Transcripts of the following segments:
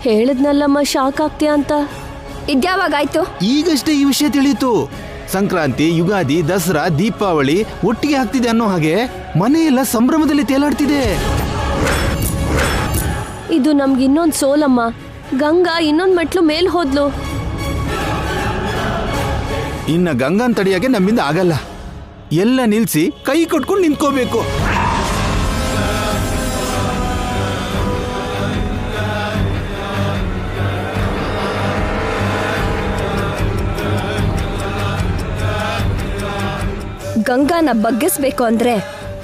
ಹೇಳಿದ್ನಲ್ಲಮ್ಮ shock ಆಗ್ತೀಯ ಅಂತ. ಇದ್ಯಾವಾಗಾಯ್ತು? ಈಗಷ್ಟೇ ಈ ವಿಷಯ ತಿಳಿಯಿತು. ಸಂಕ್ರಾಂತಿ, ಯುಗಾದಿ, ದಸರಾ, ದೀಪಾವಳಿ ಒಟ್ಟಿಗೆ ಆಗ್ತಿದೆ ಅನ್ನೋ ಹಾಗೆ ಮನೆಯೆಲ್ಲ ಸಂಭ್ರಮದಲ್ಲಿ ತೇಲಾಡ್ತಿದೆ. ಇದು ನಮ್ಗೆ ಇನ್ನೊಂದು ಸೋಲಮ್ಮ. ಗಂಗಾ ಇನ್ನೊಂದು ಮೆಟ್ಲು ಮೇಲ್ ಹೋದ್ಲು. ಇನ್ನ ಗಂಗಾನ್ ತಡೆಯಾಗೆ ನಮ್ಮಿಂದ ಆಗಲ್ಲ. ಎಲ್ಲ ನಿಲ್ಸಿ ಕೈ ಕಟ್ಕೊಂಡು ನಿಂತ್ಕೋಬೇಕು. ಗಂಗಾನ ಬಗ್ಗಿಸ್ಬೇಕು ಅಂದ್ರೆ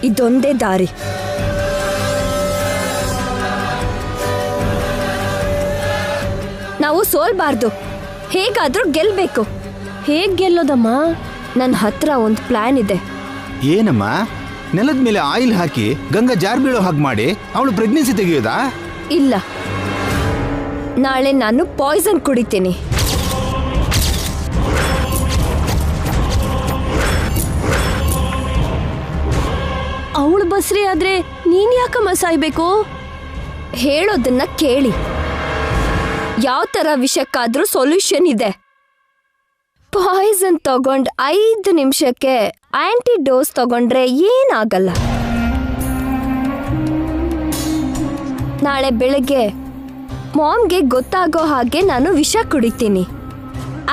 ಇದೊಂದೇ ದಾರಿ. ನಾವು ಸೋಲ್ಬಾರ್ದು, ಹೇಗಾದ್ರೂ ಗೆಲ್ಬೇಕು. ಹೇಗ್ ಗೆಲ್ಲೋದಮ್ಮ? ನನ್ನ ಹತ್ರ ಒಂದು ಪ್ಲಾನ್ ಇದೆ. ಏನಮ್ಮ? ನೆಲದ ಮೇಲೆ ಆಯಿಲ್ ಹಾಕಿ ಗಂಗಾ ಜಾರ್ ಬೀಳೋ ಹಾಗೆ ಮಾಡಿ ಅವಳು ಪ್ರೆಗ್ನೆನ್ಸಿ ತೆಗೆಯೋದಾ? ಇಲ್ಲ, ನಾಳೆ ನಾನು ಪಾಯ್ಸನ್ ಕುಡಿತೀನಿ. ಅವಳು ಬಸ್ರಿ ಆದ್ರೆ ನೀನ್ ಯಾಕಮ್ಮ ಸಾಯ್ಬೇಕು? ಹೇಳೋದನ್ನ ಕೇಳಿ. ಯಾವ ತರ ವಿಷಕ್ಕಾದ್ರೂ ಸೊಲ್ಯೂಷನ್ ಇದೆ. ಪಾಯ್ಸನ್ ತಗೊಂಡ್ 5 ನಿಮಿಷಕ್ಕೆ ಆಂಟಿ ಡೋಸ್ ತಗೊಂಡ್ರೆ ಏನಾಗಲ್ಲ. ನಾಳೆ ಬೆಳಗ್ಗೆ ಮಾಮ್ಗೆ ಗೊತ್ತಾಗೋ ಹಾಗೆ ನಾನು ವಿಷ ಕುಡಿತೀನಿ.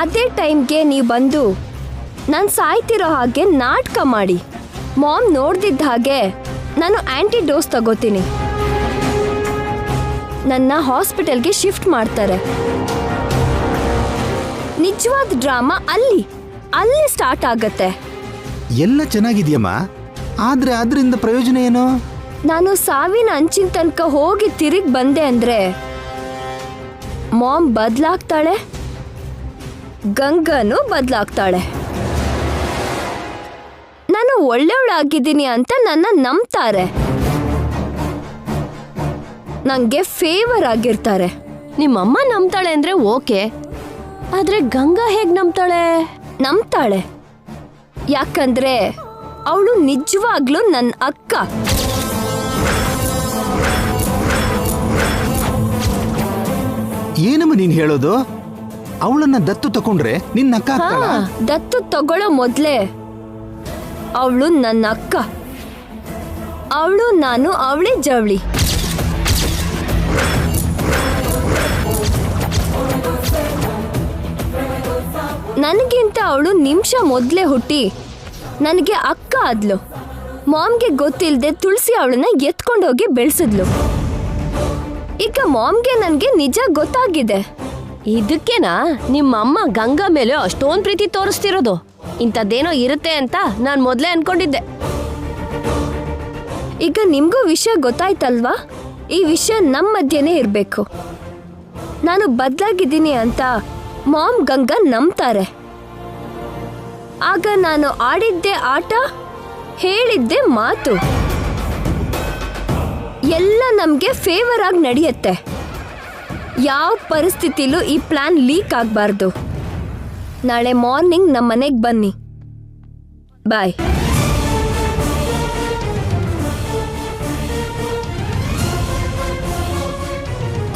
ಅದೇ ಟೈಮ್ಗೆ ನೀವು ಬಂದು ನಾನು ಸಾಯ್ತಿರೋ ಹಾಗೆ ನಾಟಕ ಮಾಡಿ ಮಾಮ್ ನೋಡ್ದಿದ್ದ ಹಾಗೆ ನಾನು ಆಂಟಿ ಡೋಸ್ ತಗೋತೀನಿ. ನನ್ನ ಹಾಸ್ಪಿಟಲ್ಗೆ ಶಿಫ್ಟ್ ಮಾಡ್ತಾರೆ. ನಿಜವಾದ ಡ್ರಾಮಾ ಅಲ್ಲಿ ಸ್ಟಾರ್ಟ್ ಆಗತ್ತೆ. ಎಲ್ಲ ಚೆನ್ನಾಗಿದೆಯಮ್ಮ, ಆದ್ರೆ ಅದರಿಂದ ಪ್ರಯೋಜನ ಏನು? ನಾನು ಸಾವಿನ ಅಂಚಿನ ತನಕ ಹೋಗಿ ತಿರುಗಿ ಬಂದೆ ಅಂದ್ರೆ ಮಾಮ್ ಬದಲಾಗ್ತಾಳೆ, ಗಂಗನೂ ಬದಲಾಗ್ತಾಳೆ. ನಾನು ಒಳ್ಳೆಯವಳಾಗಿದ್ದೀನಿ ಅಂತ ನನ್ನ ನಂಬ್ತಾರೆ, ನಂಗೆ ಫೇವರ್ ಆಗಿರ್ತಾರೆ. ನಿಮ್ಮಮ್ಮ ನಂಬ್ತಾಳೆ ಅಂದ್ರೆ ಓಕೆ, ಆದ್ರೆ ಗಂಗಾ ಹೇಗ್ ನಂಬ್ತಾಳೆ ಯಾಕಂದ್ರೆ ಅವಳು ನಿಜವಾಗ್ಲೂ ನನ್ನ ಅಕ್ಕ. ಏನಮ್ಮ ನೀನ್ ಹೇಳೋದು? ಅವಳನ್ನ ದತ್ತು ತಕೊಂಡ್ರೆ ನಿನ್ನ ಅಕ್ಕ ಆಗ್ತಾಳಾ? ದತ್ತು ತಗೊಳ್ಳೋ ಮೊದ್ಲೇ ಅವಳು ನನ್ನ ಅಕ್ಕ. ಅವಳು ನಾನು ಅವಳೇ ಜವಳಿ. ನನಗಿಂತ ಅವಳು ನಿಮಿಷ ಮೊದಲೇ ಹುಟ್ಟಿ ನನಗೆ ಅಕ್ಕ ಆದ್ಲು. ಮಾಮ್ಗೆ ಗೊತ್ತಿಲ್ಲದೆ ತುಳಸಿ ಅವಳನ್ನ ಎತ್ಕೊಂಡೋಗಿ ಬೆಳೆಸಿದ್ಲು. ಈಗ ಮಾಮ್ಗೆ ನನಗೆ ನಿಜ ಗೊತ್ತಾಗಿದೆ. ಇದಕ್ಕೇನಾ ನಿಮ್ಮಮ್ಮ ಗಂಗಾ ಮೇಲೆ ಅಷ್ಟೊಂದು ಪ್ರೀತಿ ತೋರಿಸ್ತಿರೋದು? ಇಂಥದ್ದೇನೋ ಇರುತ್ತೆ ಅಂತ ನಾನು ಮೊದಲೇ ಅನ್ಕೊಂಡಿದ್ದೆ. ಈಗ ನಿಮ್ಗೂ ವಿಷಯ ಗೊತ್ತಾಯ್ತಲ್ವಾ? ಈ ವಿಷಯ ನಮ್ಮ ಮಧ್ಯೆನೇ ಇರಬೇಕು. ನಾನು ಬದಲಾಗಿದ್ದೀನಿ ಅಂತ ಮಾಮ್ ಗಂಗಾ ನಂಬ್ತಾರೆ. ಆಗ ನಾನು ಆಡಿದ್ದೆ ಆಟ, ಹೇಳಿದ್ದೆ ಮಾತು ಎಲ್ಲ ನಮ್ಗೆ ಫೇವರ್ ಆಗಿ ನಡೆಯುತ್ತೆ. ಯಾವ ಪರಿಸ್ಥಿತಿಲೂ ಈ ಪ್ಲಾನ್ ಲೀಕ್ ಆಗಬಾರ್ದು. ನಾಳೆ ಮಾರ್ನಿಂಗ್ ನಮ್ಮ ಮನೆಗೆ ಬನ್ನಿ. ಬಾಯ್.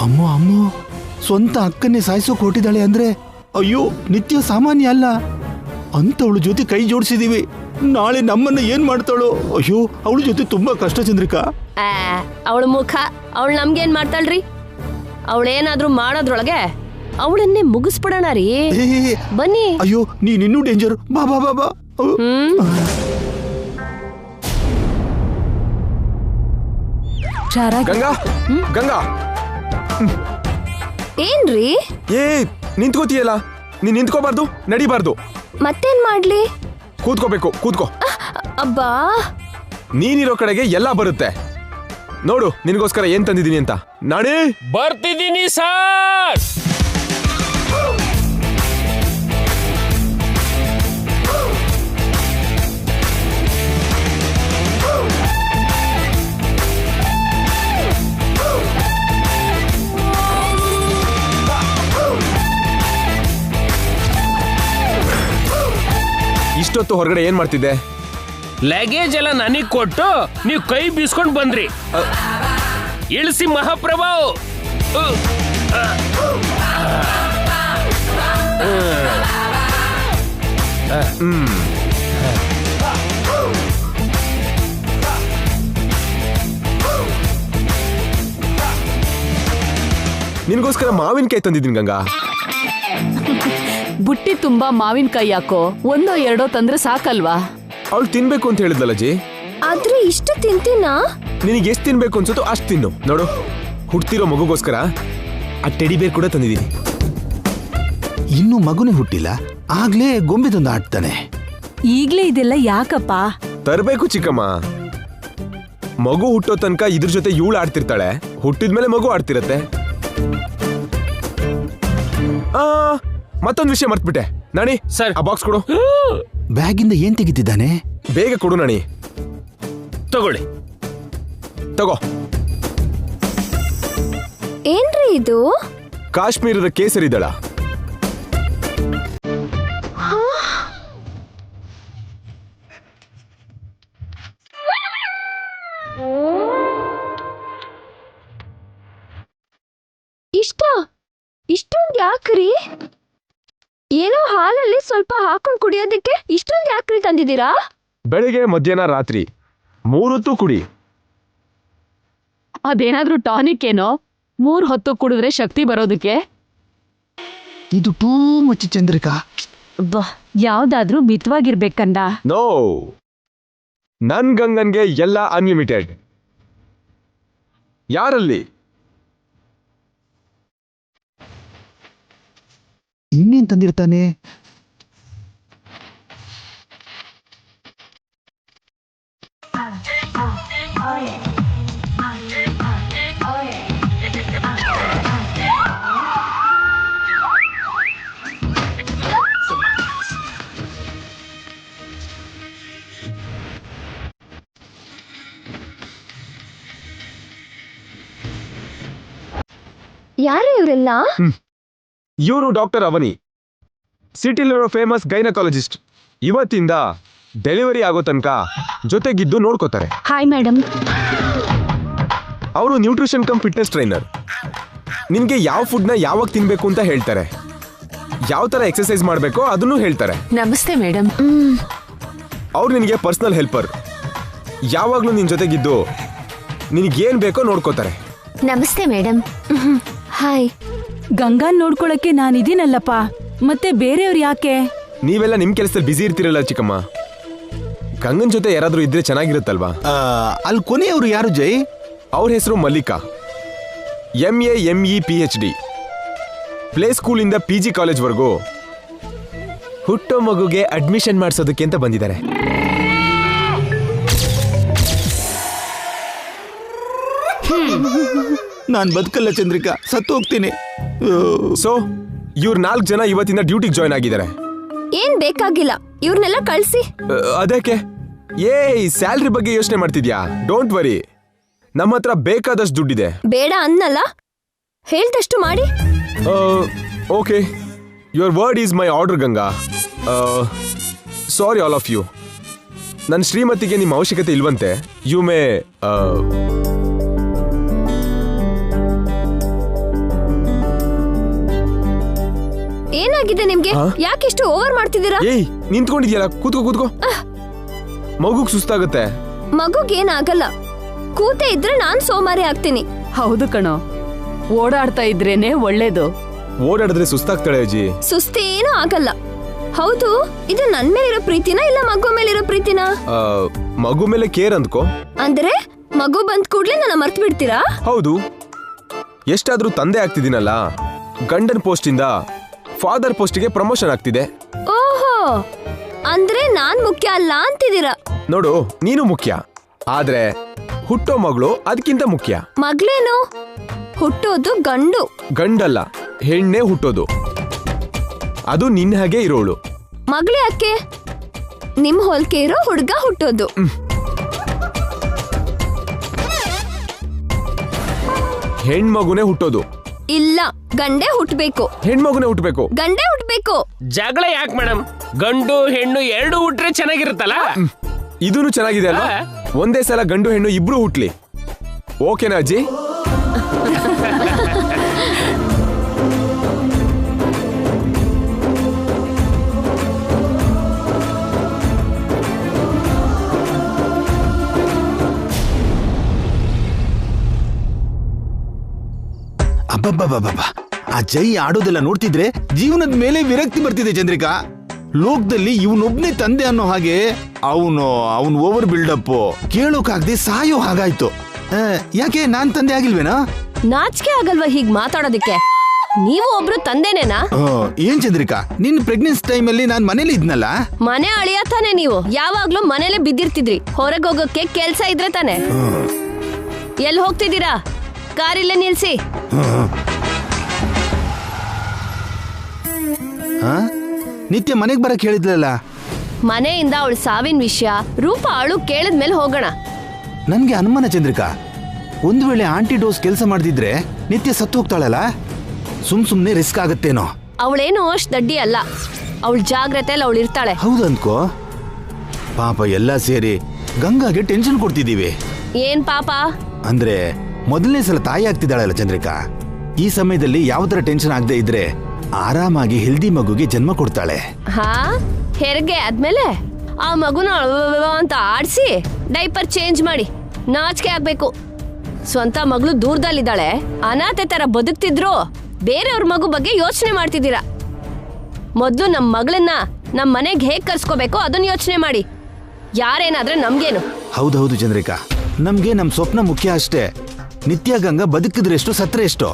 ಅಮ್ಮೋ, ಸ್ವಂತ ಅಕ್ಕನ್ನೇ ಸಾಯಿಸೋಕೆ ಹೊಟ್ಟಿದ್ದಾಳೆ ಅಂದ್ರೆ ಅಯ್ಯೋ ನಿತ್ಯ ಸಾಮಾನ್ಯ ಅಲ್ಲ. ಅಂತವಳ ಜೊತೆ ಕೈ ಜೋಡಿಸಿದೀವಿ, ನಾಳೆ ನಮ್ಮನ್ನ ಏನ್ ಮಾಡ್ತಾಳೋ? ಅಯ್ಯೋ ಅವಳ ಜೊತೆ ತುಂಬಾ ಕಷ್ಟ ಚಂದ್ರಿಕಾ. ಅವಳ ಮುಖ, ಅವಳು ನಮ್ಗೇನ್ ಮಾಡ್ತಾಳ್ರಿ? ಅವಳೇನಾದ್ರೂ ಮಾಡೋದ್ರೊಳಗೆ ಅವಳನ್ನೇ ಮುಗಿಸ್ಬಿಡೋಣ ರೀ. ಬನ್ನಿ. ಅಯ್ಯೋ ನೀನಿನ್ನೂ ಡೇಂಜರ್. ಬಾ ಬಾ ಬಾ ಬಾ. ಗಂಗಾ, ಗಂಗಾ, ಏನ್ರಿ? ನಿಂತ್ಕೋತೀಯಲ್ಲ, ನೀನ್ ನಿಂತ್ಕೋಬಾರ್ದು, ನಡಿಬಾರ್ದು. ಮತ್ತೇನ್ ಮಾಡ್ಲಿ? ಕೂತ್ಕೋಬೇಕು, ಕೂತ್ಕೋ. ಅಬ್ಬಾ, ನೀನಿರೋ ಕಡೆಗೆ ಎಲ್ಲ ಬರುತ್ತೆ. ನೋಡು ನಿನಗೋಸ್ಕರ ಏನ್ ತಂದಿದ್ದೀನಿ ಅಂತ. ನಾಣಿ ಬರ್ತಿದ್ದೀನಿ ಸರ್. ಇಷ್ಟೊತ್ತು ಹೊರಗಡೆ ಏನ್ ಮಾಡ್ತಿದ್ದೆ? ಲಗೇಜ್ ಎಲ್ಲ ನನಗ್ ಕೊಟ್ಟು ನೀವು ಕೈ ಬೀಸ್ಕೊಂಡ್ ಬಂದ್ರಿ. ಇಳಿಸಿ ಮಹಾಪ್ರಭು. ನಿನ್ಗೋಸ್ಕರ ಮಾವಿನಕಾಯಿ ತಂದಿದ್ದೀನಿ ಗಂಗಾ. ಬುಟ್ಟಿ ತುಂಬಾ ಮಾವಿನಕಾಯಿ ಯಾಕೋ, ಒಂದೋ ಎರಡೋ ತಂದ್ರೆ ಸಾಕಲ್ವಾ? ಅವಳು ತಿನ್ಬೇಕು ಅಂತ ಹೇಳಿದ್ಲಲ್ಲ ಜಿ. ಆದ್ರೆ ಇಷ್ಟು ತಿಂತೀನಾ? ನಿನಗೆ ಎಷ್ಟು ತಿನ್ಬೇಕು ಅನ್ಸುತ್ತೋ ಅಷ್ಟು ತಿನ್ನು. ನೋಡು, ಹುಡ್ತಿರೋ ಮಗುಗೋಸ್ಕರ ಆ ಟೆಡಿ ಬೇರ್ ಕೂಡ ತಂದಿದ್ದೀನಿ. ಇನ್ನೂ ಮಗುನೇ ಹುಟ್ಟಿಲ್ಲ, ಆಗ್ಲೇ ಗೊಂಬೆ ತಂದು ಆಡ್ತಾನೆ. ಈಗ್ಲೇ ಇದೆಲ್ಲ ಯಾಕಪ್ಪ? ತರಬೇಕು ಚಿಕ್ಕಮ್ಮ. ಮಗು ಹುಟ್ಟೋ ತನಕ ಇದ್ರ ಜೊತೆ ಇವಳು ಆಡ್ತಿರ್ತಾಳೆ, ಹುಟ್ಟಿದ್ಮೇಲೆ ಮಗು ಆಡ್ತಿರತ್ತೆ. ಮತ್ತೊಂದು ವಿಷಯ ಮರ್ತ್ಬಿಟ್ಟೆ. ನಾಣಿ ಸರ್. ಆ ಬಾಕ್ಸ್ ಕೊಡು. ಬ್ಯಾಗಿಂದ ಏನ್ ತೆಗಿತಿದ್ದಾನೆ? ಬೇಗ ಕೊಡು ನಾಣಿ. ತಗೊಳ್ಳಿ. ತಗೋ. ಏನ್ರಿ ಇದು? ಕಾಶ್ಮೀರದ ಕೇಸರಿ ದಳ. ಇಷ್ಟೊಂದು ಯಾಕ್ರಿ? ಏನೋ ಹಾಲಲ್ಲಿ ಸ್ವಲ್ಪ ಹಾಕೊಂಡು ಕುಡಿಯೋದಕ್ಕೆ ಇಷ್ಟೊಂದು ಯಾಕ್ರಿ ತಂದಿದ್ದೀರಾ? ಬೆಳಿಗ್ಗೆ ಮಧ್ಯಾಹ್ನ ರಾತ್ರಿ 3 ಹೊತ್ತು ಕುಡಿ. ಅದೇನಾದ್ರೂ ಟಾನಿಕ್ ಏನೋ? 3 ಹೊತ್ತು ಕುಡಿದ್ರೆ ಶಕ್ತಿ ಬರೋದಕ್ಕೆ? ಇದು ಟೂ ಮಚ್ ಚಂದ್ರಿಕಾ. ಯಾವ್ದಾದ್ರೂ ಮಿತವಾಗಿರ್ಬೇಕಂದ. ನೋ, ನನ್ ಗಂಗನ್ಗೆ ಎಲ್ಲ ಅನ್ಲಿಮಿಟೆಡ್. ಯಾರಲ್ಲಿ? ಇನ್ನೇನ್ ತಂದಿರ್ತಾನೆ? ಯಾರು ಇವರೆಲ್ಲ? ಇವರು ಡಾಕ್ಟರ್ ಅವನಿ, ಸಿಟಿಲಿರೋ ಫೇಮಸ್ ಗೈನಕಾಲಜಿಸ್ಟ್. ಇವತ್ತಿಂದ ಡೆಲಿವರಿ ಆಗೋ ತನಕ ಜೊತೆಗಿದ್ದು ನೋಡ್ಕೋತಾರೆ. Hi madam. ಅವರು ನ್ಯೂಟ್ರಿಷನ್ ಕಮ್ ಫಿಟ್ನೆಸ್ ಟ್ರೈನರ್. ನಿನ್ಗೆ ಯಾವ ಫುಡ್ನ ಯಾವಾಗ ತಿನ್ಬೇಕು ಅಂತ ಹೇಳ್ತಾರೆ, ಯಾವ ತರ ಎಕ್ಸರ್ಸೈಸ್ ಮಾಡಬೇಕೋ ಅದನ್ನು ಹೇಳ್ತಾರೆ. ನಮಸ್ತೆ ಮೇಡಮ್. ಅವ್ರು ನಿನಗೆ ಪರ್ಸನಲ್ ಹೆಲ್ಪರ್. ಯಾವಾಗ್ಲೂ ನಿನ್ ಜೊತೆಗಿದ್ದು ನಿನಗೇನ್ ಬೇಕೋ ನೋಡ್ಕೋತಾರೆ. ನಮಸ್ತೆ ಮೇಡಮ್. ಹಾಯ್. ಗಂಗಾನ್ ನೋಡ್ಕೊಳಕ್ಕೆ ನಾನಿದ್ದೀನಲ್ಲಪ್ಪ, ಮತ್ತೆ ಬೇರೆಯವ್ರು ಯಾಕೆ? ನೀವೆಲ್ಲ ನಿಮ್ ಕೆಲಸದಲ್ಲಿ ಬಿಸಿ ಇರ್ತಿರಲ್ಲ ಚಿಕ್ಕಮ್ಮ. ಗಂಗನ್ ಜೊತೆ ಯಾರಾದ್ರೂ ಇದ್ರೆ ಚೆನ್ನಾಗಿರುತ್ತಲ್ವಾ? ಅಲ್ಲಿ ಕೊನೆಯವರು ಯಾರು ಜೈ? ಅವ್ರ ಹೆಸರು Mallika. MA ME PhD. Play ಸ್ಕೂಲಿಂದ PG ಕಾಲೇಜ್ವರೆಗೂ ಹುಟ್ಟೋ ಮಗುಗೆ ಅಡ್ಮಿಷನ್ ಮಾಡಿಸೋದಕ್ಕೆ ಅಂತ ಬಂದಿದ್ದಾರೆ. ನಾನ್ ಬದುಕಲ್ಲ ಚಂದ್ರಿಕಾ, ಸತ್ತು ಹೋಗ್ತೀನಿ. ಸೊ ಇವ್ರು 4 ಜನ ಇವತ್ತಿಂದ ಡ್ಯೂಟಿಗೆ ಜಾಯ್ನ್ ಆಗಿದ್ದಾರೆ. ಏನ್ ಬೇಕಾಗಿಲ್ಲ, ಇವ್ರನ್ನೆಲ್ಲ ಕಳ್ಸಿ. ಅದಕ್ಕೆ ಸ್ಯಾಲ್ರಿ ಬಗ್ಗೆ ಯೋಚನೆ ಮಾಡ್ತಿದ್ಯಾ? ಡೋಂಟ್ ವರಿ, ನಮ್ಮ ಹತ್ರ ಬೇಕಾದಷ್ಟು ದುಡ್ಡಿದೆ. ಬೇಡ ಅನ್ನಲ್ಲ, ಹೇಳ್ದಷ್ಟು ಮಾಡಿ. Okay, your word is my order Ganga. Sorry all of you. ನನ್ನ ಶ್ರೀಮತಿಗೆ ನಿಮ್ಮ ಅವಶ್ಯಕತೆ ಇಲ್ವಂತೆ. ಯು ಮೇ ಏನಾಗಿದೆ ನಿಮ್ಗೆ? ಯಾಕೆಷ್ಟು ಓವರ್ ಮಾಡ್ತಿದ್ದೀರಾ? ನಿಂತ್ಕೊಂಡಿದ್ಯಲ್ಲ, ಕೂತ್ಕೋ. ಮಗುಗ್ ಸುಸ್ತಾಗುತ್ತೆ. ಮಗುಗೇನಾಗಲ್ಲ, ಕೂತೆ ಇದ್ರೆ ನಾನ್ ಸೋಮಾರಿ ಆಗ್ತೀನಿ. ಹೌದು ಕಣೋ, ಓಡಾಡ್ತಾ ಇದ್ರೇನೆ ಒಳ್ಳೇದು. ಓಡಾಡಿದ್ರೆ ಸುಸ್ತಾಗ್ತಾಳೆ ಅಜ್ಜಿ. ಸುಸ್ತೇನೂ ಆಗಲ್ಲ. ಹೌದು, ಇದು ನನ್ ಮೇಲಿರೋ ಪ್ರೀತಿನಾ ಇಲ್ಲ ಮಗು ಮೇಲಿರೋ ಪ್ರೀತಿನಾ? ಮಗು ಮೇಲೆ ಕೇರ್ ಅಂದ್ಕೋ. ಅಂದ್ರೆ ಮಗು ಬಂದ್ ಕೂಡ್ಲೆ ನನ್ನ ಮರ್ತ್ ಬಿಡ್ತೀರಾ? ಹೌದು, ಎಷ್ಟಾದ್ರೂ ತಂದೆ ಆಗ್ತಿದ್ದೀನಲ್ಲ. ಗಂಡನ್ ಪೋಸ್ಟ್ ಇಂದ ಫಾದರ್ ಪೋಸ್ಟ್ಗೆ ಪ್ರಮೋಷನ್ ಆಗ್ತಿದೆ. ಓಹೋ, ಅಂದ್ರೆ ನಾನ್ ಮುಖ್ಯ ಅಲ್ಲ ಅಂತಿದ್ದೀರಾ? ನೋಡು, ನೀನು ಮುಖ್ಯ, ಆದ್ರೆ ಹುಟ್ಟೋ ಮಗಳು ಅದಕ್ಕಿಂತ ಮುಖ್ಯ. ಮಗ್ಳೇನು? ಹುಟ್ಟೋದು ಗಂಡು. ಗಂಡಲ್ಲ, ಹೆಣ್ಣೆ ಹುಟ್ಟೋದು. ಅದು ನಿನ್ನ ಹಾಗೆ ಇರೋಳು. ಮಗ್ಳು ಯಾಕೆ? ನಿಮ್ ಹೋಲ್ಕೆ ಇರೋ ಹುಡ್ಗ ಹುಟ್ಟೋದು. ಹೆಣ್ಮಗುನೇ ಹುಟ್ಟೋದು. ಇಲ್ಲ, ಗಂಡೇ ಹುಟ್ಬೇಕು. ಹೆಣ್ಮಗುನೇ ಹುಟ್ಟಬೇಕು. ಗಂಡೇ ಹುಟ್ಬೇಕು. ಜಗಳ ಯಾಕೆ ಮೇಡಮ್? ಗಂಡು ಹೆಣ್ಣು 2 ಹುಟ್ರೆ ಚೆನ್ನಾಗಿರುತ್ತಲ್ಲ. ಇದೂನು ಚೆನ್ನಾಗಿದೆ ಅಲ್ವಾ? ಒಂದೇ ಸಲ ಗಂಡು ಹೆಣ್ಣು ಇಬ್ರು ಹುಟ್ಲಿ. ಓಕೆನಾ ಅಜ್ಜಿ? ಅಬ್ಬಬ್ಬಬ್ಬಬ್ಬ, ಆ ಜೈ ಆಡೋದೆಲ್ಲ ನೋಡ್ತಿದ್ರೆ ಜೀವನದ ಮೇಲೆ ವಿರಕ್ತಿ ಬರ್ತಿದೆ ಚಂದ್ರಿಕಾ. ಲೋಕದಲ್ಲಿ ಇವನೊಬ್ನೇ ತಂದೆ ಅನ್ನೋ ಹಾಗೆ ಅವನು ಓವರ್ ಬಿಲ್ಡಪ್ ಕೇಳೋಕಾಗ್ದೆ ಸಾಯೋ ಹಾಗಾಯ್ತು. ಯಾಕೆ ನಾನ್ ತಂದೆ ಆಗಿಲ್ವೇನಾ? ನಾಚಿಕೆ ಆಗಲ್ವಾ ಹೀಗ್ ಮಾತಾಡೋದಿಕ್ಕೆ? ನೀವು ಒಬ್ರು ತಂದೆನೇನಾ? ಏನ್ ಚಂದ್ರಿಕಾ, ನಿನ್ ಪ್ರೆಗ್ನೆನ್ಸಿ ಟೈಮ್ ಅಲ್ಲಿ ನಾನ್ ಮನೇಲಿ ಇದ್ನಲ್ಲ. ಮನೆ ಅಳಿಯ ತಾನೆ ನೀವು, ಯಾವಾಗ್ಲೂ ಮನೇಲೆ ಬಿದ್ದಿರ್ತಿದ್ರಿ. ಹೊರಗೆ ಹೋಗೋಕೆ ಕೆಲ್ಸ ಇದ್ರೆ ತಾನೆ. ಎಲ್ಲಿ ಹೋಗ್ತಿದ್ದೀರಾ? ಕಾರಿಲ್ಲೇ ನಿಲ್ಸಿ. ನಿತ್ಯ ಮನೆಗ್ ಬರಕ್ ಹೇಳಿದ್ಲಲ್ಲ. ಮನೆಯಿಂದ ಅವಳ ಸಾವಿನ ವಿಷಯ ರೂಪ ಅಳು ಕೇಳಿದ್ಮೇಲೆ ಹೋಗೋಣ. ನನ್ಗೆ ಅನುಮಾನ ಚಂದ್ರಿಕಾ, ಒಂದ್ ವೇಳೆ ಆಂಟಿ ಡೋಸ್ ಕೆಲಸ ಮಾಡ್ದಿದ್ರೆ ನಿತ್ಯ ಸತ್ತು ಹೋಗ್ತಾಳಲ್ಲ, ಸುಮ್ನೆ ರಿಸ್ಕ್ ಆಗತ್ತೇನೋ. ಅವಳೇನು ಅಷ್ಟ್ ದಡ್ಡಿ ಅಲ್ಲ, ಅವಳ ಜಾಗ್ರತೆಯಲ್ಲಿ ಅವಳು ಇರ್ತಾಳೆ. ಹೌದು ಅನ್ಕೋ. ಪಾಪ ಎಲ್ಲ ಸೇರಿ ಗಂಗಾಗೆ ಟೆನ್ಷನ್ ಕೊಡ್ತಿದೀವಿ. ಏನ್ ಪಾಪ? ಅಂದ್ರೆ ಮೊದಲನೇ ಸಲ ತಾಯಿ ಆಗ್ತಿದ್ದಾಳಲ್ಲ ಚಂದ್ರಿಕಾ, ಈ ಸಮಯದಲ್ಲಿ ಯಾವ ತರ ಟೆನ್ಷನ್ ಆಗದೆ ಇದ್ರೆ ಆರಾಮಾಗಿ ಹೆಲ್ದಿ ಮಗುಗೆ ಜನ್ಮ ಕೊಡ್ತಾಳೆ. ಹಾ, ಹೆರಿಗೆ ಆದ್ಮೇಲೆ ಆ ಮಗುನ ಅಂತ ಆಡ್ಸಿ ಡೈಪರ್ ಚೇಂಜ್ ಮಾಡಿ ನಾಚಿಕೆ ಆಗ್ಬೇಕು. ಸ್ವಂತ ಮಗಳು ದೂರದಲ್ಲಿದ್ದಾಳೆ, ಅನಾಥೆ ತರ ಬದುಕ್ತಿದ್ರು ಬೇರೆಯವ್ರ ಮಗು ಬಗ್ಗೆ ಯೋಚನೆ ಮಾಡ್ತಿದ್ದೀರಾ. ಮೊದ್ಲು ನಮ್ ಮಗಳನ್ನ ನಮ್ ಮನೆಗೆ ಹೇಗ್ ಕರ್ಸ್ಕೋಬೇಕು ಅದನ್ನ ಯೋಚನೆ ಮಾಡಿ. ಯಾರೇನಾದ್ರೆ ನಮ್ಗೇನು? ಹೌದೌದು ಚಂದ್ರಿಕಾ, ನಮ್ಗೆ ನಮ್ ಸ್ವಪ್ನ ಮುಖ್ಯ ಅಷ್ಟೇ. ನಿತ್ಯ ಗಂಗಾ ಬದುಕಿದ್ರೆ ಎಷ್ಟು, ಸತ್ರೆ ಎಷ್ಟು.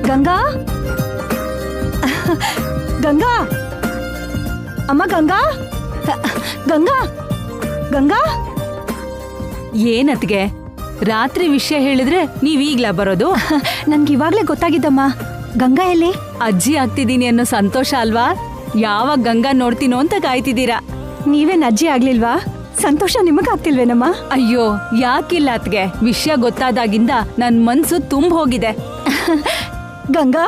ಗಂಗಾ, ಗಂಗಾ, ಅಮ್ಮ ಗಂಗಾ, ಗಂಗಾ, ಗಂಗಾ. ಏನತ್ಗೆ ರಾತ್ರಿ ವಿಷಯ ಹೇಳಿದ್ರೆ ನೀವ್ ಈಗ್ಲಾ ಬರೋದು? ನನ್ಗೆ ಇವಾಗ್ಲೇ ಗೊತ್ತಾಗಿದ್ದಮ್ಮ. ಗಂಗಾ ಎಲ್ಲಿ? ಅಜ್ಜಿ ಆಗ್ತಿದ್ದೀನಿ ಅನ್ನೋ ಸಂತೋಷ ಅಲ್ವಾ? ಯಾವಾಗ ಗಂಗಾ ನೋಡ್ತೀನೋ ಅಂತ ಕಾಯ್ತಿದ್ದೀರಾ. ನೀವೇನ್ ಅಜ್ಜಿ ಆಗ್ಲಿಲ್ವಾ? ಸಂತೋಷ ನಿಮಗಾಗ್ತಿಲ್ವೇನಮ್ಮ? ಅಯ್ಯೋ ಯಾಕಿಲ್ಲ ಅತ್ಗೆ, ವಿಷಯ ಗೊತ್ತಾದಾಗಿಂದ ನನ್ ಮನ್ಸು ತುಂಬ ಹೋಗಿದೆ. ಗಂಗಾ,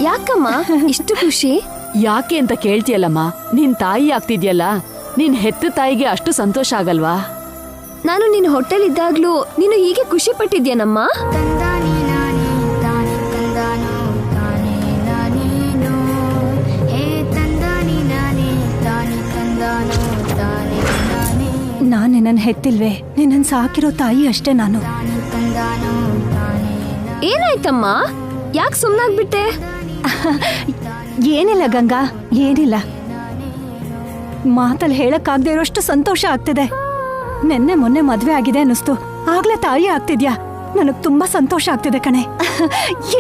ಯಾಕಮ್ಮ ಇಷ್ಟು ಖುಷಿ? ಯಾಕೆ ಅಂತ ಕೇಳ್ತಿಯಲ್ಲಮ್ಮ, ನಿನ್ ತಾಯಿ ಆಗ್ತಿದ್ಯಲ್ಲ, ನಿನ್ ಹೆತ್ತ ತಾಯಿಗೆ ಅಷ್ಟು ಸಂತೋಷ ಆಗಲ್ವಾ? ನಾನು ನಿನ್ನ ಹೊಟ್ಟೆಲಿದ್ದಾಗ್ಲೂ ನೀನು ಹೀಗೆ ಖುಷಿ ಪಟ್ಟಿದ್ಯಾನಮ್ಮ? ನಾನೇ ನನ್ ಹೆತ್ತಿಲ್ವೇ, ನಿನ್ನನ್ ಸಾಕಿರೋ ತಾಯಿ ಅಷ್ಟೇ ನಾನು. ಏನಾಯ್ತಮ್ಮ, ಯಾಕೆ ಸುಮ್ನಾಗ್ಬಿಟ್ಟೆ? ಏನಿಲ್ಲ ಗಂಗಾ, ಏನಿಲ್ಲ. ಮಾತಲ್ಲಿ ಹೇಳಕ್ಕಾಗದೆ ಇರೋಷ್ಟು ಸಂತೋಷ ಆಗ್ತಿದೆ. ನೆನ್ನೆ ಮೊನ್ನೆ ಮದ್ವೆ ಆಗಿದೆ ಅನ್ನಿಸ್ತು, ಆಗ್ಲೇ ತಾಯಿ ಆಗ್ತಿದ್ಯಾ. ನನಗ್ ತುಂಬಾ ಸಂತೋಷ ಆಗ್ತಿದೆ ಕಣೆ.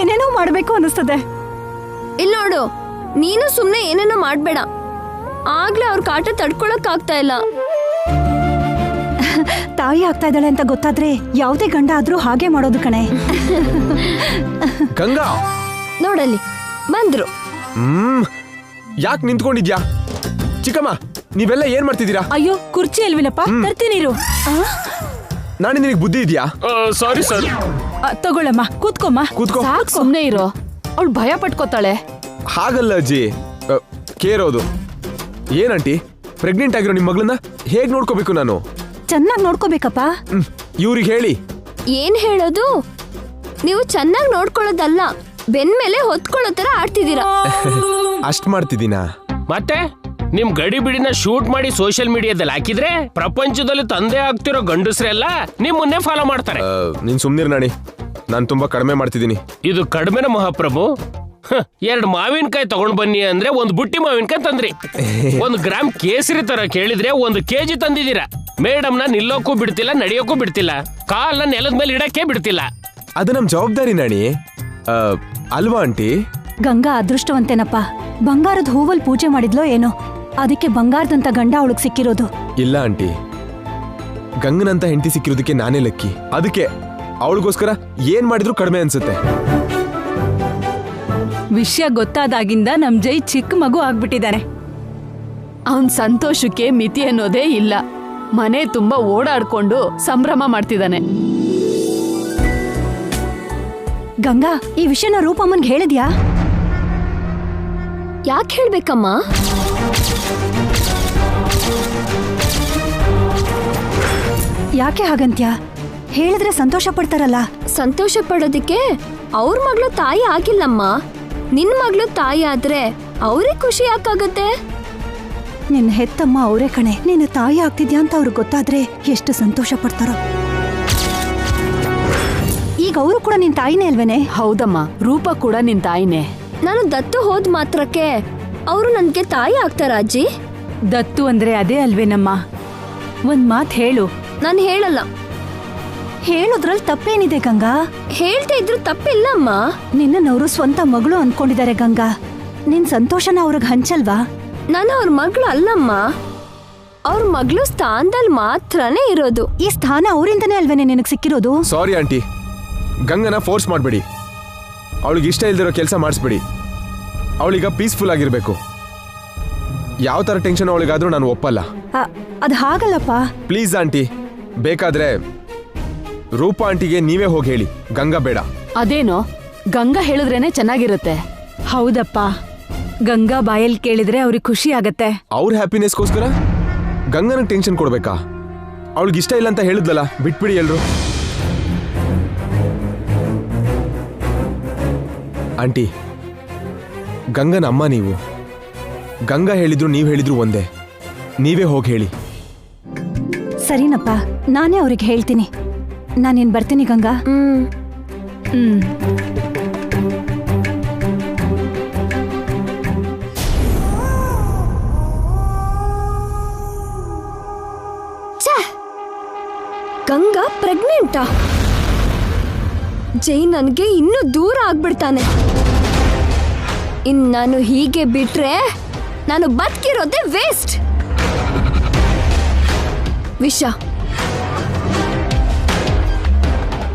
ಏನೇನೋ ಮಾಡ್ಬೇಕು ಅನ್ನಿಸ್ತದೆ. ಇಲ್ಲಿ ನೋಡು, ನೀನು ಸುಮ್ನೆ ಏನೇನೋ ಮಾಡ್ಬೇಡ. ಆಗ್ಲೇ ಅವ್ರ ಕಾಟ ತಡ್ಕೊಳಕ್ ಆಗ್ತಾ ಇಲ್ಲ. ತಾಯಿ ಆಗ್ತಾ ಇದ್ದಾಳೆ ಅಂತ ಗೊತ್ತಾದ್ರೆ ಯಾವುದೇ ಗಂಡ ಆದ್ರೂ ಹಾಗೆ ಮಾಡೋದು ಕಣೆ. ಗಂಗಾ ನೋಡಲ್ಲಿ ಬಂದ್ರು. ಯಾಕೆ ನಿಂತ್ಕೊಂಡಿದ್ಯಾ? ಚಿಕ್ಕಮ್ಮ, ನೀವೆಲ್ಲ ಏನ್ ಮಾಡ್ತಿದ್ದೀರಾ? ಅಯ್ಯೋ ಕುರ್ಚಿ ಅಲ್ವಿನಪ್ಪ, ತರ್ತೀನಿರು. ನಾಳೆ ನಿನಗೆ ಬುದ್ಧಿ ಇದೆಯಾ? Sorry sir. ತಗೊಳ್ಳಮ್ಮ, ಕೂತ್ಕೊಮ್ಮ. ಕೂತ್ಕೋ. ಸಾಕ್ ಸುಮ್ನೆ ಇರೋ, ಅವಳು ಭಯ ಪಟ್ಕೋತಾಳೆ. ಹಾಗಲ್ಲ ಅಜ್ಜಿ, ಕೇರೋದು. ಏನಂಟಿ, ಪ್ರೆಗ್ನೆಂಟ್ ಆಗಿರೋ ನಿಮ್ ಮಗಳನ್ನ ಹೇಗ್ ನೋಡ್ಕೋಬೇಕು ನಾನು? ಚೆನ್ನಾಗಿ ನೋಡ್ಕೋಬೇಕಪ್ಪ. ಇವ್ರಿಗೆ ಹೇಳಿ. ಏನ್ ಹೇಳೋದು? ನೀವು ಚೆನ್ನಾಗಿ ನೋಡ್ಕೊಳ್ಳೋದಲ್ಲ, ಬೆನ್ ಮೇಲೆ ಹೊತ್ಕೊಳ್ಳೋ ತರ ಆಡ್ತಿದ್ದೀರಾ. ಅಷ್ಟ್ ಮಾಡ್ತಿದ್ದೀನಾ? ಮತ್ತೆ ನಿಮ್ ಗಡಿ ಬಿಡಿನ ಶೂಟ್ ಮಾಡಿ ಸೋಷಿಯಲ್ ಮೀಡಿಯಾದಲ್ಲಿ ಹಾಕಿದ್ರೆ ಪ್ರಪಂಚದಲ್ಲಿ ತಂದೆ ಆಗ್ತಿರೋ ಗಂಡಸ್ರೆಲ್ಲ ನಿಮ್ಮನ್ನೇ ಫಾಲೋ ಮಾಡ್ತಾರೆ. ನೀನ್ ಸುಮ್ನಿರ್ ನಾಣಿ, ನಾನ್ ತುಂಬಾ ಕಡಿಮೆ ಮಾಡ್ತಿದ್ದೀನಿ. ಇದು ಕಡಿಮೆನ ಮಹಾಪ್ರಭು? 2 ಮಾವಿನಕಾಯಿ ತಗೊಂಡ್ ಬನ್ನಿ ಅಂದ್ರೆ 1 ಬುಟ್ಟಿ ಮಾವಿನಕಾಯಿ ತಂದ್ರಿ. 1 ಗ್ರಾಮ್ ಕೇಸರಿ ತರ ಕೇಳಿದ್ರೆ 1 kg ತಂದಿದ್ದೀರಾ. ಮೇಡಮ್ನ ನಿಲ್ಲೋಕ್ಕೂ ಬಿಡ್ತಿಲ್ಲ, ನಡೆಯೋಕ್ಕೂ ಬಿಡ್ತಿಲ್ಲ, ಕಾಲ್ನ ನೆಲದ ಮೇಲೆ ಇಡಕ್ಕೆ ಬಿಡ್ತಿಲ್ಲ. ಅದು ನಮ್ ಜವಾಬ್ದಾರಿ ನಾಣಿ, ಅಲ್ವಾ ಆಂಟಿ? ಗಂಗಾ ಅದೃಷ್ಟವಂತೇನಪ್ಪ, ಬಂಗಾರದ ಹೂವಲ್ ಪೂಜೆ ಮಾಡಿದ್ಲೋ ಏನೋ, ಅದಕ್ಕೆ ಬಂಗಾರದಂತ ಗಂಡ ಅವಳಿಗೆ ಸಿಕ್ಕಿರೋದು. ಇಲ್ಲ ಆಂಟಿ, ಗಂಗನಂತ ಹೆಂಡತಿ ಸಿಕ್ಕಿರೋದಕ್ಕೆ ನಾನೇ ಲಕ್ಕಿ. ಅದಕ್ಕೆ ಅವಳಿಗೋಸ್ಕರ ಏನ್ ಮಾಡಿದ್ರು ಕಡಿಮೆ ಅನ್ಸುತ್ತೆ. ವಿಷಯ ಗೊತ್ತಾದಾಗಿಂದ ನಮ್ ಜೈ ಚಿಕ್ಕ ಮಗು ಆಗ್ಬಿಟ್ಟಿದ್ದಾನೆ. ಅವನ್ ಸಂತೋಷಕ್ಕೆ ಮಿತಿ ಅನ್ನೋದೇ ಇಲ್ಲ. ಮನೆ ತುಂಬಾ ಓಡಾಡ್ಕೊಂಡು ಸಂಭ್ರಮ ಮಾಡ್ತಿದ್ದಾನೆ. ಗಂಗಾ, ಈ ವಿಷಯನ ರೂಪಮ್ಮನ್ಗೆ ಹೇಳಿದ್ಯಾ? ಯಾಕೆ ಹೇಳ್ಬೇಕಮ್ಮ? ಯಾಕೆ ಹಾಗಂತ್ಯ? ಹೇಳಿದ್ರೆ ಸಂತೋಷ ಪಡ್ತಾರಲ್ಲ. ಸಂತೋಷ ಪಡೋದಕ್ಕೆ ಅವ್ರ ಮಗಳು ತಾಯಿ ಆಗಿಲ್ಲಮ್ಮ. ನಿನ್ ಮಗಳು ತಾಯಿ ಆದ್ರೆ ಅವ್ರಿಗೆ ಖುಷಿ ಯಾಕಾಗತ್ತೆ? ನಿನ್ನ ಹೆತ್ತಮ್ಮ ಅವರೇ ಕಣೆ. ನೀನು ತಾಯಿ ಆಗ್ತಿದ್ಯಾ ಅಂತ ಅವ್ರಿಗೆ ಗೊತ್ತಾದ್ರೆ ಎಷ್ಟು ಸಂತೋಷ ಪಡ್ತಾರೋ. ಈಗ ಅವರು ಕೂಡ ನಿನ್ ತಾಯಿನೇ ಅಲ್ವೇನೆ? ಹೌದಮ್ಮ, ರೂಪ ಕೂಡ ನಿನ್ ತಾಯಿನೇ. ನಾನು ದತ್ತು ಹೋದ್ ಮಾತ್ರಕ್ಕೆ ಅವರು ನನ್ಗೆ ತಾಯಿ ಆಗ್ತಾರ ಅಜ್ಜಿ? ದತ್ತು ಅಂದ್ರೆ ಅದೇ ಅಲ್ವೇನಮ್ಮ? ಒಂದ್ ಮಾತ್ ಹೇಳು. ನಾನು ಹೇಳಲ್ಲ. ಹೇಳೋದ್ರಲ್ಲಿ ತಪ್ಪೇನಿದೆ ಗಂಗಾ? ಹೇಳ್ತಾ ಇದ್ರು ತಪ್ಪಿಲ್ಲಮ್ಮ. ನಿನ್ನವರು ಸ್ವಂತ ಮಗಳು ಅನ್ಕೊಂಡಿದ್ದಾರೆ ಗಂಗಾ. ನಿನ್ ಸಂತೋಷನ ಅವ್ರಿಗೆ ಹಂಚಲ್ವಾ? ನಾನು ಅವ್ರ ಮಗಳು ಅಲ್ಲಮ್ಮ. ಅವ್ರ ಮಗಳು ಸ್ಥಾನದಲ್ಲಿ ಮಾತ್ರನೇ ಇರೋದು. ಈ ಸ್ಥಾನ ಅವರಿಂದನೇ ಅಲ್ವೇನೆ ನಿನಗೆ ಸಿಕ್ಕಿರೋದು? ಸಾರಿ ಆಂಟಿ, ಗಂಗನ ಫೋರ್ಸ್ ಮಾಡಬೇಡಿ. ಅವಳಿಗೆ ಇಷ್ಟ ಇಲ್ದಿರೋ ಕೆಲಸ ಮಾಡಿಸ್ಬೇಡಿ. ಅವಳೀಗ ಪೀಸ್ಫುಲ್ ಆಗಿರ್ಬೇಕು. ಯಾವ ಥರ ಟೆನ್ಷನ್ ಅವಳಿಗಾದ್ರೂ ನಾನು ಒಪ್ಪಲ್ಲ. ಅದು ಹಾಗಲ್ಲಪ್ಪ. ಪ್ಲೀಸ್ ಆಂಟಿ, ಬೇಕಾದ್ರೆ ರೂಪಾ ಆಂಟಿಗೆ ನೀವೇ ಹೋಗಿ ಹೇಳಿ, ಗಂಗಾ ಬೇಡ. ಅದೇನೋ ಗಂಗಾ ಹೇಳಿದ್ರೇನೆ ಚೆನ್ನಾಗಿರುತ್ತೆ. ಹೌದಪ್ಪ, ಗಂಗಾ ಬಾಯಲ್ಲಿ ಕೇಳಿದ್ರೆ ಅವ್ರಿಗೆ ಖುಷಿ ಆಗತ್ತೆ. ಅವ್ರ ಹ್ಯಾಪಿನೆಸ್ಗೋಸ್ಕರ ಗಂಗನಿಗೆ ಟೆನ್ಷನ್ ಕೊಡ್ಬೇಕಾ? ಅವಳಿಗೆ ಇಷ್ಟ ಇಲ್ಲ ಅಂತ ಹೇಳಿದ್ಲಲ್ಲ, ಬಿಟ್ಬಿಡಿ ಎಲ್ರು. ಆಂಟಿ, ಗಂಗನ ಅಮ್ಮ ನೀವು. ಗಂಗಾ ಹೇಳಿದ್ರು ನೀವು ಹೇಳಿದ್ರು ಒಂದೇ. ನೀವೇ ಹೋಗಿ ಹೇಳಿ. ಸರಿನಪ್ಪ, ನಾನೇ ಅವ್ರಿಗೆ ಹೇಳ್ತೀನಿ. ನಾನೇನ್ ಬರ್ತೀನಿ ಗಂಗಾ. ಗಂಗಾ ಪ್ರೆಗ್ನೆಂಟಾ? ಜೈ ನನ್ಗೆ ಇನ್ನೂ ದೂರ ಆಗ್ಬಿಡ್ತಾನೆ. ನಾನು ಹೀಗೆ ಬಿಟ್ರೆ ನಾನು ಬದುಕಿರೋದೇ ವೇಸ್ಟ್. ವಿಷ,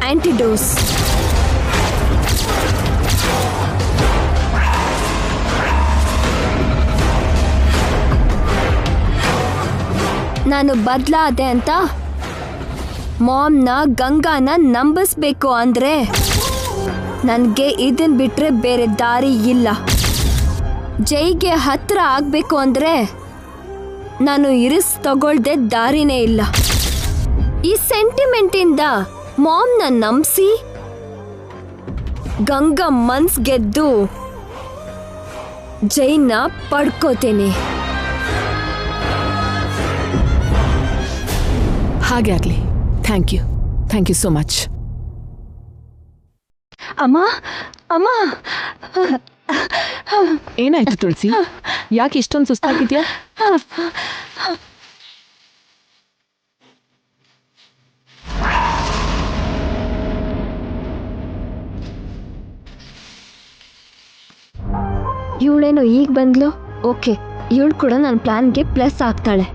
ಆಂಟಿಡೋಸ್. ನಾನು ಬದಲಾದೆ ಅಂತ ಮಾಮ್ನ ಗಂಗಾನ ನಂಬಿಸ್ಬೇಕು ಅಂದ್ರೆ ನನಗೆ ಇದನ್ ಬಿಟ್ರೆ ಬೇರೆ ದಾರಿ ಇಲ್ಲ. ಜೈಗೆ ಹತ್ರ ಆಗ್ಬೇಕು ಅಂದ್ರೆ ನಾನು ಇರಿಸ್ ತಗೊಳ್ದೆ ದಾರಿನೇ ಇಲ್ಲ. ಈ ಸೆಂಟಿಮೆಂಟಿಂದ ಮಾಮ್ನ ನಂಬಿಸಿ ಗಂಗಾ ಮನ್ಸ್ ಗೆದ್ದು ಜೈನ ಪಡ್ಕೋತೇನೆ. ಹಾಗೆ ಆಗ್ಲಿ. Thank you so much. ಅಮ್ಮ ಅಮ್ಮ, ಏನಾಯ್ತು ತುಳಸಿ? ಯಾಕೆ ಇಷ್ಟೊಂದು ಸುಸ್ತಾಗಿದ್ಯಾ? ಇವಳೇನೋ ಈಗ ಬಂದ್ಲು. ಓಕೆ, ಇವಳು ಕೂಡ ನನ್ನ ಪ್ಲಾನ್ಗೆ ಪ್ಲಸ್ ಆಗ್ತಾಳೆ.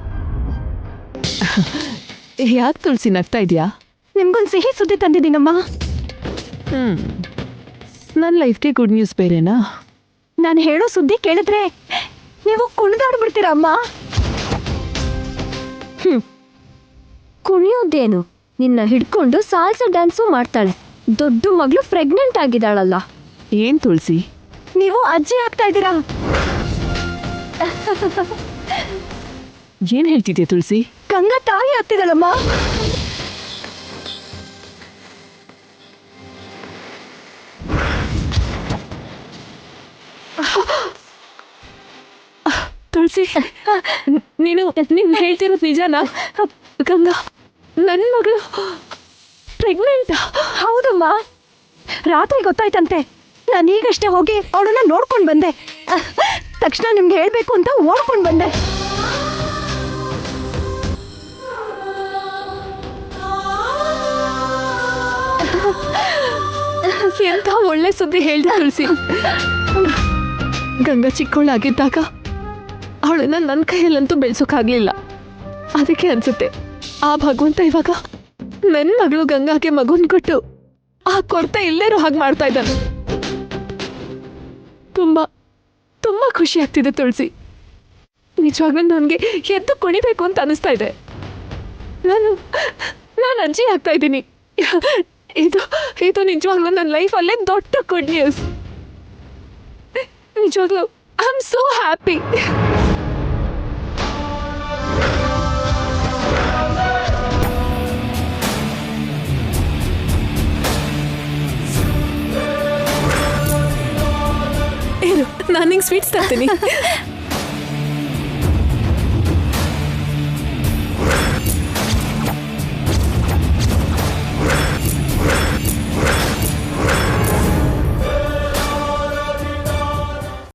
ಯಾಕೆ ತುಳಸಿ ನಗ್ತಾ ಇದೆಯಾ? ನಿಮ್ಗೊಂದು ಸಿಹಿ ಸುದ್ದಿ ತಂದಿದ್ದೀನಮ್ಮ. ನನ್ನ ಲೈಫ್ಗೆ ಗುಡ್ ನ್ಯೂಸ್ ಬೇರೆನಾ? ನಾನು ಹೇಳೋ ಸುದ್ದಿ ಕೇಳಿದ್ರೆ ನೀವು ಕುಣಿದಾಡ್ಬಿಡ್ತೀರಮ್ಮ. ಕುಣಿಯೋದೇನು, ನಿನ್ನ ಹಿಡ್ಕೊಂಡು ಸಾಲ್ಸ ಡ್ಯಾನ್ಸು ಮಾಡ್ತಾಳೆ. ದೊಡ್ಡ ಮಗಳು ಪ್ರೆಗ್ನೆಂಟ್ ಆಗಿದ್ದಾಳಲ್ಲ. ಏನ್ ತುಳಸಿ, ನೀವು ಅಜ್ಜಿ ಆಗ್ತಾ ಇದ್ದೀರಾ? ಏನ್ ಹೇಳ್ತಿದ್ಯಾ ತುಳಸಿ? ಗಂಗಾ ತಾಯಿ ಆಗ್ತಿದ್ದಾಳಮ್ಮ. ತುಳಸಿ, ನೀನು ಹೇಳ್ತಿರೋದು ನಿಜನಾ? ಗಂಗಾ ನನ್ನ ಮಗಳು ಪ್ರೆಗ್ನೆಂಟ್? ಹೌದಮ್ಮ, ರಾತ್ರಿ ಗೊತ್ತಾಯ್ತಂತೆ. ನಾನು ಈಗಷ್ಟೇ ಹೋಗಿ ಅವಳನ್ನ ನೋಡ್ಕೊಂಡು ಬಂದೆ. ತಕ್ಷಣ ನಿಮ್ಗೆ ಹೇಳ್ಬೇಕು ಅಂತ ಓಡ್ಕೊಂಡು ಬಂದೆ. ಎಂತ ಒಳ್ಳೆ ಸುದ್ದಿ ಹೇಳ್ದೆ ತುಳಸಿ. ಗಂಗಾ ಚಿಕ್ಕವಳಾಗಿದ್ದಾಗ ಅವಳನ್ನ ನನ್ನ ಕೈಯಲ್ಲಂತೂ ಬೆಳೆಸೋಕ್ಕಾಗಲಿಲ್ಲ. ಅದಕ್ಕೆ ಅನ್ಸುತ್ತೆ ಆ ಭಗವಂತ ಇವಾಗ ನನ್ನ ಮಗಳು ಗಂಗಾಗೆ ಮಗುನ್ ಕೊಟ್ಟು ಆ ಕೊರತೆ ಇಲ್ಲೇರೋ ಹಾಗೆ ಮಾಡ್ತಾ ಇದ್ದಾನೆ. ತುಂಬಾ ತುಂಬಾ ಖುಷಿ ಆಗ್ತಿದೆ ತುಳಸಿ. ನಿಜವಾಗ್ಲೂ ನನಗೆ ಎದ್ದು ಕುಣಿಬೇಕು ಅಂತ ಅನಿಸ್ತಾ ಇದೆ. ನಾನು ಅಜ್ಜಿ ಆಗ್ತಾ ಇದ್ದೀನಿ. ಇದು ನಿಜವಾಗ್ಲೂ ನನ್ನ ಲೈಫಲ್ಲೇ ದೊಡ್ಡ ಗುಡ್ ನ್ಯೂಸ್. ನಿಜವಾಗ್ಲೂ ಐ ಆಮ್ ಸೋ ಹ್ಯಾಪಿ. ನಾನು ನಿಂಗೆ ಸ್ವೀಟ್ಸ್ ತರ್ತೀನಿ.